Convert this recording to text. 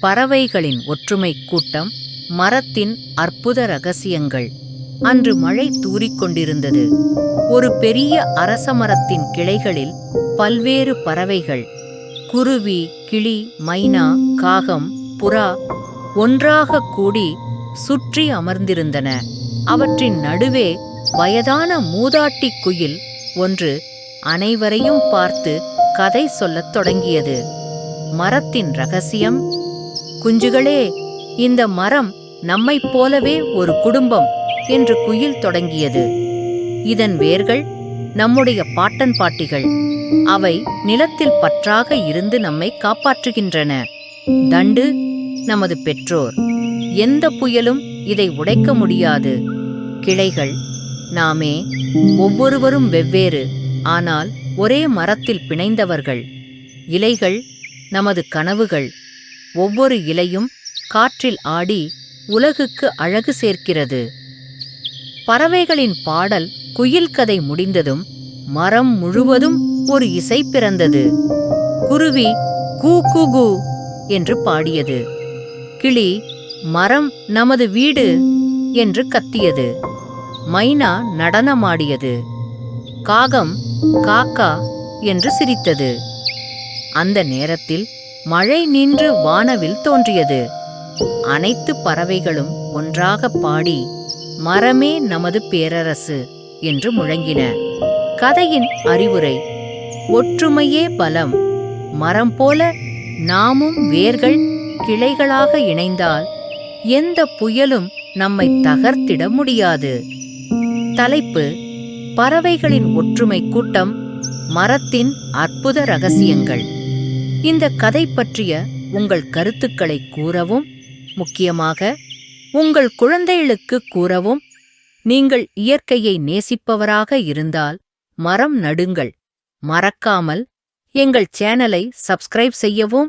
பறவைகளின் ஒற்றுமை கூட்டம், மரத்தின் அற்புத ரகசியங்கள். அன்று மழை தூறிக்கொண்டிருந்தது. ஒரு பெரிய அரச மரத்தின் கிளைகளில் பல்வேறு பறவைகள், குருவி, கிளி, மைனா, காகம், புறா ஒன்றாக கூடி சுற்றி அமர்ந்திருந்தன. அவற்றின் நடுவே வயதான மூதாட்டி குயில் ஒன்று அனைவரையும் பார்த்து கதை சொல்லத் தொடங்கியது. மரத்தின் ரகசியம். குஞ்சுகளே, இந்த மரம் நம்மைப் போலவே ஒரு குடும்பம் என்று குயில் தொடங்கியது. இதன் வேர்கள் நம்முடைய பாட்டன் பாட்டிகள். அவை நிலத்தில் பற்றாக இருந்து நம்மை காப்பாற்றுகின்றன. தண்டு நமது பெற்றோர். எந்த புயலும் இதை உடைக்க முடியாது. கிளைகள் நாமே, ஒவ்வொருவரும் வெவ்வேறு, ஆனால் ஒரே மரத்தில் பிணைந்தவர்கள். இலைகள் நமது கனவுகள். ஒவ்வொரு இலையும் காற்றில் ஆடி உலகுக்கு அழகு சேர்க்கிறது. பறவைகளின் பாடல் குயில் கதை முடிந்ததும் மரம் முழுவதும் ஒரு இசை பிறந்தது. குருவி கூ கூ கூ என்று பாடியது. கிளி மரம் நமது வீடு என்று கத்தியது. மைனா நடனமாடியது. காகம் காக்கா என்று சிரித்தது. அந்த நேரத்தில் மழை நின்று வானவில் தோன்றியது. அனைத்து பறவைகளும் ஒன்றாக பாடி மரமே நமது பேரரசு என்று முழங்கின. கதையின் அறிவுரை: ஒற்றுமையே பலம். மரம் போல நாமும் வேர்கள், கிளைகளாக இணைந்தால் எந்த புயலும் நம்மை தகர்த்திட முடியாது. தலைப்பு: பறவைகளின் ஒற்றுமை கூட்டம், மரத்தின் அற்புத ரகசியங்கள். இந்த கதை பற்றிய உங்கள் கருத்துக்களை கூறவும், முக்கியமாக உங்கள் குழந்தைகளுக்கு கூறவும். நீங்கள் இயற்கையை நேசிப்பவராக இருந்தால் மரம் நடுங்கள். மறக்காமல் எங்கள் சேனலை சப்ஸ்கிரைப் செய்யவும்